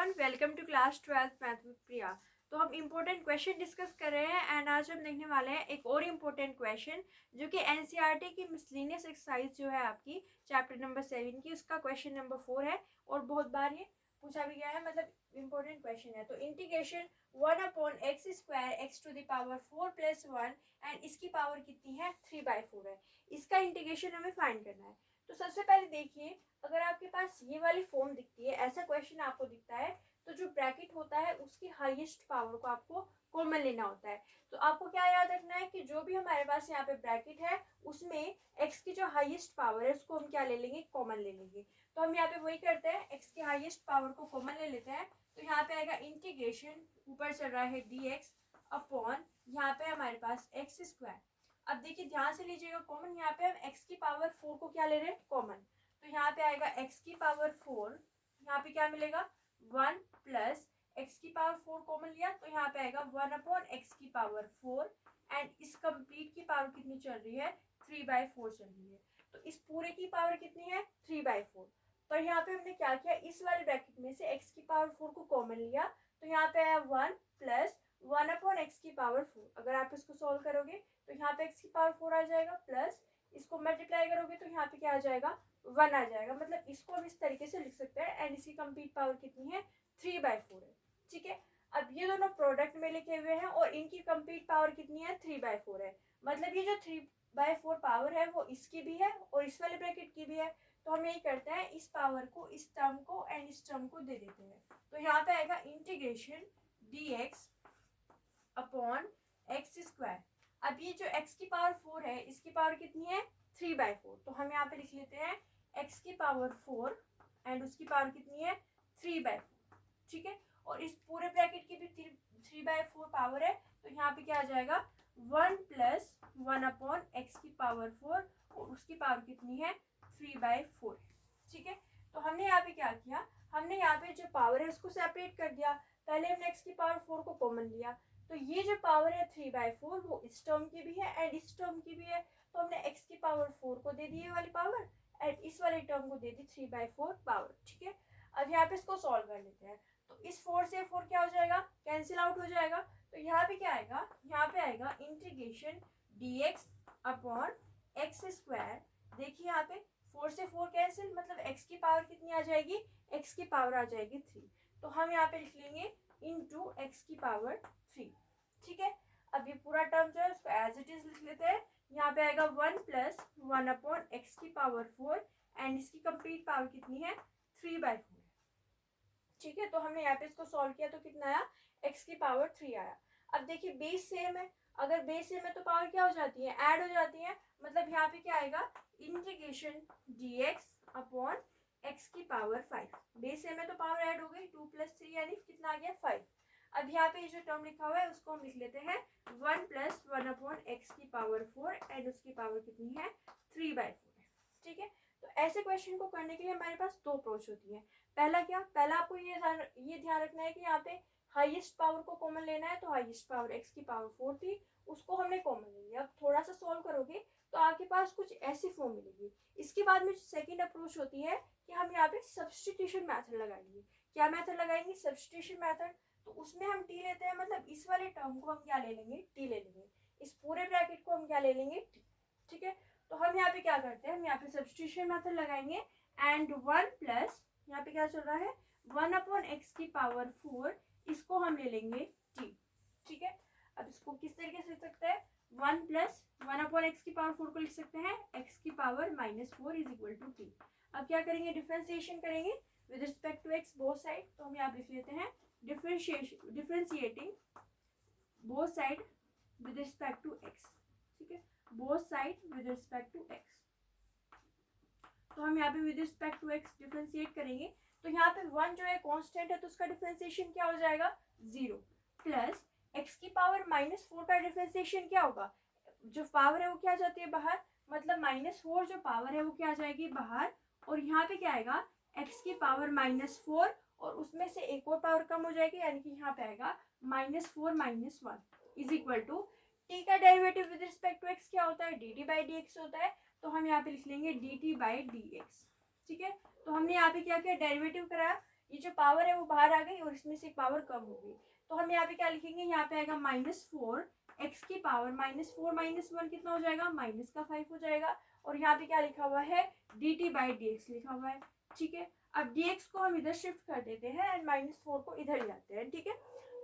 Everyone, welcome to class 12th math with Priya. तो हम important question discuss कर रहे हैं एंड आज हम देखने वाले हैं एक और इम्पोर्टेंट क्वेश्चन जो कि एनसीईआरटी की मिसलेनियस एक्सरसाइज जो है आपकी चैप्टर नंबर 7 की, उसका क्वेश्चन नंबर 4 है और बहुत बार ये पूछा भी गया है, मतलब इम्पोर्टेंट क्वेश्चन है। तो integration 1/x² x to the power 4 + 1 and इसकी पावर कितनी है 3/4 है। इसका इंटीग्रेशन हमें फाइंड करना है। तो सबसे पहले देखिए, अगर आपके पास ये वाली फॉर्म दिखती है, ऐसा क्वेश्चन आपको दिखता है, तो जो ब्रैकेट होता है उसकी हाईएस्ट पावर को आपको कॉमन लेना होता है। तो आपको क्या याद रखना है कि जो भी हमारे पास यहाँ पे ब्रैकेट है उसमें x की जो हाईएस्ट पावर है उसको हम क्या ले लेंगे, कॉमन ले लेंगे। तो हम यहाँ पे वही करते हैं, x की हाईएस्ट पावर को कॉमन ले लेते हैं। तो यहाँ पे आएगा इंटीग्रेशन, ऊपर चल रहा है dx अपॉन यहाँ पे हमारे पास x²। अब देखिए ध्यान से लीजिएगा, कॉमन यहाँ पे हम x की पावर 4 को क्या ले रहे हैं, कॉमन। तो यहाँ पे आएगा x की पावर 4, यहाँ पे क्या मिलेगा 1 प्लस x की पावर 4 कॉमन लिया तो यहाँ पे आएगा 1/x की पावर 4 एंड इस कंप्लीट की पावर कितनी चल रही है 3/4 चल रही है। तो इस पूरे की पावर कितनी है 3/4। तो यहाँ पे हमने क्या किया, इस वाले ब्रैकेट में से x की पावर 4 को कॉमन लिया तो यहाँ पे आया 1 प्लस 1/x की पावर 4। अगर आप इसको सॉल्व करोगे तो यहाँ पे x की पावर 4 आ जाएगा, प्लस इसको मल्टीप्लाई करोगे तो यहाँ पे क्या आ जाएगा 1 आ जाएगा। मतलब इसको हम इस तरीके से लिख सकते हैं एंड इसकी कंप्लीट पावर कितनी है 3/4 है। ठीक है, अब ये दोनों प्रोडक्ट में लिखे हुए हैं और इनकी कंप्लीट पावर कितनी है 3/4 है। मतलब ये जो 3/4 पावर है वो इसकी भी है और इस वाले ब्रैकेट की भी है। तो हम यही करते हैं, इस पावर को, इस टर्म को एंड इस टर्म को दे देते हैं। तो यहाँ पे आएगा इंटीग्रेशन dx अपॉन x²। अब ये जो x की पावर 4 है इसकी पावर कितनी है 3/4। तो हम यहाँ पे लिख लेते हैं x की पावर 4 एंड उसकी पावर कितनी है 3/4। ठीक है, और इस पूरे ब्रैकेट की भी 3/4 पावर है। तो यहाँ पे क्या आ जाएगा 1 प्लस 1/x की पावर 4 और उसकी पावर कितनी है 3/4। ठीक है, तो हमने यहाँ पे क्या किया, हमने यहाँ पे जो पावर है उसको सेपरेट कर दिया। पहले हमने x की पावर 4 को कॉमन लिया, तो ये जो पावर है 3/4 वो इस टर्म की भी है एंड इस टर्म की भी है। तो हमने x की पावर 4 को दे दी ये वाली पावर एंड इस वाले टर्म को दे दी 3/4 पावर। ठीक है, अब यहाँ पे इसको सॉल्व कर लेते हैं। तो इस 4 से 4 क्या हो जाएगा, कैंसिल आउट हो जाएगा। तो यहाँ पे क्या आएगा, यहाँ पे आएगा इंटीग्रेशन dx अपॉन x²। देखिए यहाँ पे 4 से 4 कैंसिल, मतलब x की पावर कितनी आ जाएगी, x की पावर आ जाएगी 3। तो हम यहाँ पे लिख लेंगे इंटू x की पावर 3। ठीक है, अब ये पूरा टर्म जो है उसको एज इट इज लिख लेते हैं। यहाँ पे आएगा 1 प्लस 1/x की पावर 4 एंड इसकी कंप्लीट पावर कितनी है 3/4। ठीक है, तो हमने यहाँ पे इसको सॉल्व किया तो कितना आया, x की पावर 3 आया। अब देखिए बेस सेम है, अगर बेस सेम है तो पावर क्या हो जाती है, ऐड हो जाती है। मतलब यहाँ पे क्या आएगा इंटीग्रेशन dx अपॉन x की पावर 5। बेस सेम है तो पावर ऐड हो गई, 2 + 3 यानी कितना आ गया 5। अब यहाँ पे जो टर्म लिखा हुआ है उसको हम लिख लेते हैं 1 प्लस 1/x की पावर 4 एंड उसकी पावर कितनी है 3/4 है। ठीक है, तो ऐसे क्वेश्चन को करने के लिए हमारे पास दो अप्रोच होती है। पहला क्या, पहला आपको ये ध्यान रखना है कि यहाँ पे हाईएस्ट पावर को कॉमन लेना है। तो हाईएस्ट पावर x की पावर 4 थी, उसको हमने कॉमन ले लिया। अब थोड़ा सा सॉल्व करोगे तो आपके पास कुछ ऐसी फॉर्म मिलेगी। इसके बाद में सेकंड अप्रोच होती है कि हम यहाँ पे सब्स्टिट्यूशन मेथड लगाएंगे। क्या मेथड लगाएंगे, सब्स्टिट्यूशन मेथड। तो उसमें हम t लेते हैं, मतलब इस वाले टर्म को हम क्या ले लेंगे, t ले लेंगे। इस पूरे ब्रैकेट को हम क्या ले लेंगे, t। ठीक है, तो हम यहाँ पे क्या करते हैं, हम यहाँ पे सब्स्टिट्यूशन मेथड लगाएंगे एंड 1 प्लस यहाँ पे क्या चल रहा है 1/x की पावर 4, इसको हम ले लेंगे t। ठीक है, अब इसको किस तरीके से लिख सकते हैं, 1 प्लस 1/x की पावर 4 को लिख सकते हैं x की power -4 is equal to t। अब क्या करेंगे, डिफरेंशिएशन करेंगे with respect to x both side. तो हम यहाँ लिख लेते हैं differentiating both side with respect to x। ठीक है, both side with respect to x। तो हम यहाँ पे with respect to x differentiate करेंगे। तो यहाँ पे 1 जो है कांस्टेंट है तो उसका डिफरेंशिएशन क्या हो जाएगा 0, प्लस x की पावर -4 का डिफरेंशिएशन क्या होगा, जो पावर है वो क्या जाती है बाहर, मतलब -4 जो पावर है वो क्या जाएगी बाहर। और यहाँ पे क्या आएगा x की पावर -4 और उसमें से एक और पावर कम हो जाएगी, यानी कि यहाँ पे आएगा -4 - 1 इज इक्वल टू t का derivative with respect to x क्या होता है, dt/dx होता है। तो हम यहाँ पे लिख लेंगे dt/dx। ठीक है, तो हमने यहाँ पे क्या किया, डेरिवेटिव कराया। ये जो पावर है वो बाहर आ गई और इसमें से एक पावर कम हो गई। तो हम यहाँ पे क्या लिखेंगे, यहाँ पे आएगा -4 एक्स की पावर -4 -1 कितना हो जाएगा, -5 हो जाएगा। और यहाँ पे क्या लिखा हुआ है, dt/dx लिखा हुआ है। ठीक है, अब dx को हम इधर शिफ्ट कर देते हैं एंड -4 को इधर ले आते हैं। ठीक है,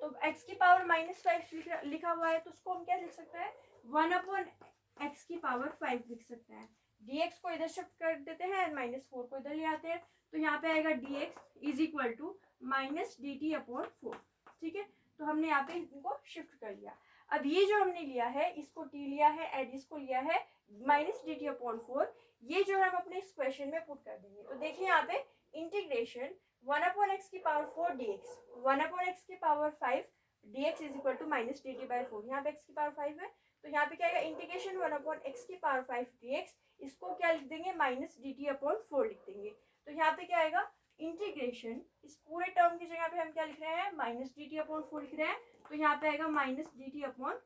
तो x की पावर -5 लिखा हुआ है तो उसको हम क्या लिख सकते हैं, 1/x की पावर 5 लिख सकते हैं। dx को इधर शिफ्ट कर देते हैं एंड -4 को इधर ले आते हैं। तो यहाँ पे आएगा dx is equal to -dt/4। ठीक है, तो हमने यहाँ पे इनको शिफ्ट कर लिया। अब ये जो हमने लिया है, इसको t लिया है एंड इसको लिया है -dt/4, ये जो है हम अपने इस क्वेश्चन में पुट कर देंगे। तो देखिए यहाँ पे इंटीग्रेशन 1/x की पावर 4 dx 1/x की power 5 dx is equal to -dt/4। यहाँ पे x की पावर 5 है तो यहाँ पे क्या आएगा, इंटीग्रेशन 1/x की पावर 5 dx, इसको क्या लिख देंगे, -dt/4 लिख देंगे। तो यहाँ पे क्या आएगा, इंटीग्रेशन इस पूरे टर्म की जगह पे हम क्या लिख रहे हैं, -dt/4 लिख रहे हैं। तो यहाँ पे आएगा -dt/4।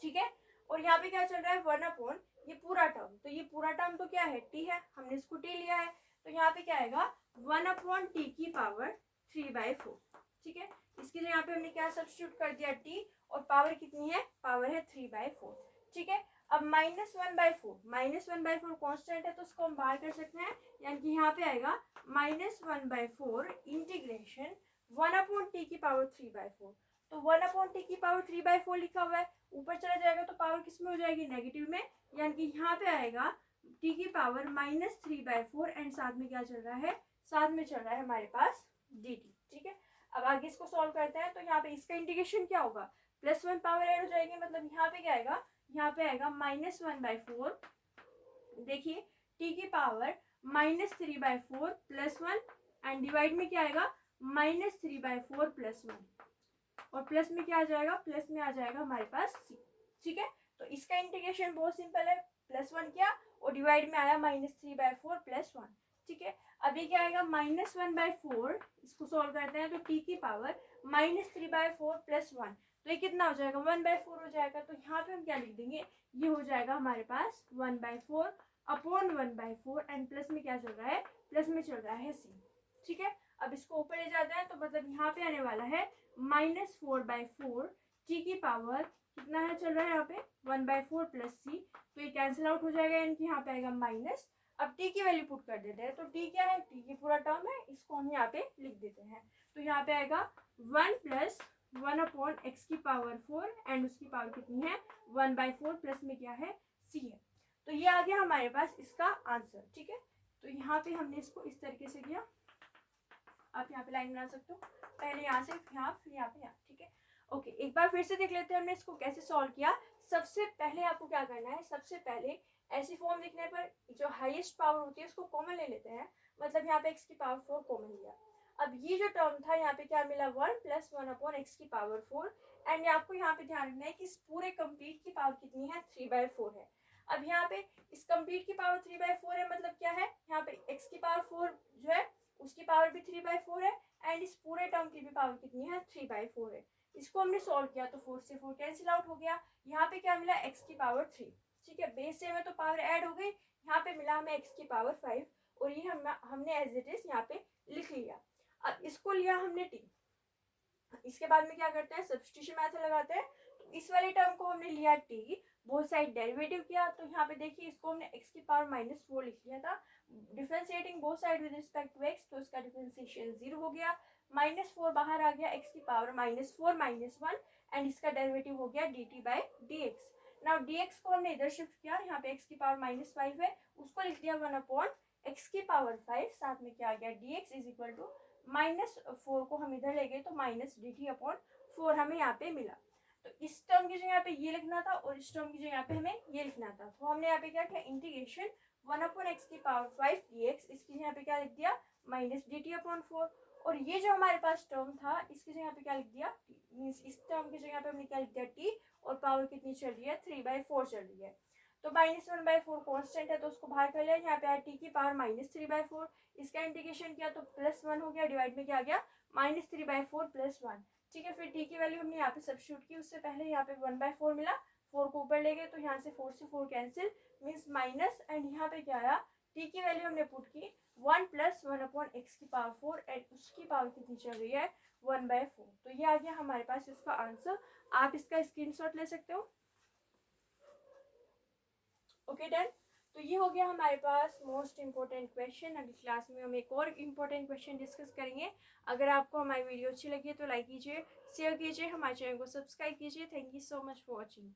ठीक है, और यहाँ पे क्या चल रहा है, 1/ ये पूरा टर्म, तो ये पूरा टर्म तो क्या है, t है, हमने इसको t लिया है। तो यहाँ पे क्या आएगा, 1/t की पावर 3/4। ठीक है, इसकी जगह पे हमने क्या सब्स्टिट्यूट कर दिया, t, और पावर कितनी है, पावर है 3/4। ठीक है, अब -1/4 कांस्टेंट है तो उसको हम बाहर कर सकते हैं, यानी कि यहाँ पे आएगा -1/4 इंटीग्रेशन 1/t की पावर 3/4। तो 1/t की पावर 3/4 लिखा हुआ है, ऊपर चला जाएगा तो पावर किस में हो जाएगी, नेगेटिव में, यानी कि यहाँ पे आएगा t की पावर -3/4 एंड साथ में क्या चल रहा है, साथ में चल रहा है हमारे पास dt। ठीक है, अब आगे इसको सॉल्व करते हैं। तो यहाँ पे इसका इंटीग्रेशन क्या होगा, +1 पावर ऐड हो जाएगी, मतलब यहाँ पे क्या आएगा, यहाँ पे आएगा -1/4, देखिए t की पावर -3/4 +1 एंड डिवाइड में क्या आएगा, -3/4 +1, और प्लस में क्या आ जाएगा, प्लस में आ जाएगा हमारे पास c। ठीक है, तो इसका इंटीग्रेशन बहुत सिंपल है, +1 किया और डिवाइड में आया -3/4 +1। ठीक है, अभी क्या आएगा, -1/4, इसको सॉल्व करते हैं तो t की पावर -3/4 +1, तो ये कितना हो जाएगा, 1/4 हो जाएगा। तो यहाँ पे हम क्या लिख देंगे, ये हो जाएगा हमारे पास 1/4 अपॉन 1/4 एंड प्लस में क्या चल रहा है, प्लस में चल रहा है c। ठीक है, अब इसको ऊपर ले जाते हैं तो मतलब यहाँ पे आने वाला है -4/4, t की पावर कितना है, चल रहा है यहाँ पे 1/4 + c, तो ये कैंसिल आउट हो जाएगा, यानी कि यहाँ पे आएगा माइनस। अब t की वैल्यू पुट कर देते हैं, तो t क्या है, t की पूरा टर्म है, इसको हम यहाँ पे लिख देते हैं। तो यहाँ पे आएगा 1 + 1/x की पावर 4 एंड उसकी पावर कितनी है, 1/4 प्लस में क्या है, c है। तो ये आ गया हमारे पास इसका आंसर। ठीक है, तो यहाँ पे हमने इसको इस तरीके से किया, आप यहाँ पे लाइन बना सकते हो, पहले यहाँ से यहाँ, फिर यहाँ पे यहाँ। ठीक है, ओके, एक बार फिर से देख लेते हैं हमने इसको कैसे सॉल्व किया। सबसे पहले आपको क्या करना है, सबसे पहले ऐसी फॉर्म लिखने पर जो हाईएस्ट पावर होती है उसको कॉमन ले लेते हैं, मतलब यहाँ पे x की पावर 4 कॉमन लिया। अब ये जो टर्म था यहाँ पे क्या मिला, 1 + 1/x की पावर 4 एंड आपको यहाँ पे ध्यान रखना है कि इस पूरे कंप्लीट की पावर कितनी है, 3/4 है। अब यहाँ पे इस कंप्लीट की पावर 3/4 है, मतलब क्या है, यहाँ पे x की पावर 4 जो है उसकी पावर भी 3/4 है एंड इस पूरे टर्म की भी पावर कितनी है, 3/4 है। इसको हमने सॉल्व किया तो 4 से 4 कैंसिल आउट हो गया, यहाँ पे क्या मिला, x की पावर 3। ठीक है, बेस से में तो पावर ऐड हो गई, यहाँ पे मिला हमें x की पावर 5 और ये हमने एज इट इज यहाँ पे लिख लिया। अब इसको लिया हमने t, इसके बाद में क्या करते हैं, सब्स्टिट्यूशन मेथड लगाते हैं। तो इस वाले टर्म को हमने लिया t, बोथ साइड डेरिवेटिव किया, तो यहाँ पे देखिए इसको हमने x की पावर -4 लिख लिया था, differentiating both side with respect to x, तो इसका डिफरेंशिएशन 0 हो गया, -4 बाहर आ गया, x की पावर -4 -1 एंड इसका डेरिवेटिव हो गया dt/dx। नाउ dx को हमने इधर शिफ्ट किया, यहाँ पे x की पावर -5 है, उसको लिख दिया 1/x की पावर 5, साथ में क्या आ गया, dx इज इक्वल टू -4 को हम इधर ले गए तो -dt/4 हमें यहाँ पे मिला। तो इस टर्म की जगह पे ये लिखना था और इस टर्म की जगह पे हमें ये लिखना था, तो हमने यहाँ पे क्या किया, इंटीग्रेशन 1/x की पावर 5 dx, इसकी जगह पे क्या लिख दिया, -dt/4, और ये जो हमारे पास टर्म था इसकी जगह पे क्या लिख दिया, मींस इस टर्म की जगह पे हमने क्या लिख दिया, t, और पावर कितनी चल रही है, 3/4 चल रही है। तो -1/4 कांस्टेंट है तो उसको बाहर कर लिया, यहाँ पे t की पावर -3/4, इसका इंटीग्रेशन किया तो +1 हो गया, डिवाइड में क्या आ गया, -3/4 +1। ठीक है, फिर t की वैल्यू हमने यहाँ पे सब्स्टिट्यूट की, उससे पहले यहाँ पे 1/4 मिला, 4 को ऊपर ले गए तो यहाँ से 4 से 4 कैंसिल, मीन्स माइनस, एंड यहाँ पे क्या आया, t की वैल्यू हमने पुट की 1+1/x⁴ एंड उसकी पावर कितनी चल रही है 1/4। तो ये आ गया हमारे पास इसका आंसर। आप इसका स्क्रीनशॉट ले सकते हो। Okay done. तो ये हो गया हमारे पास मोस्ट इम्पोर्टेंट क्वेश्चन। अगली क्लास में हम एक और इम्पोर्टेंट क्वेश्चन डिस्कस करेंगे। अगर आपको हमारी वीडियो अच्छी लगी है तो लाइक कीजिए, शेयर कीजिए, हमारे चैनल को सब्सक्राइब कीजिए। Thank you so much for watching.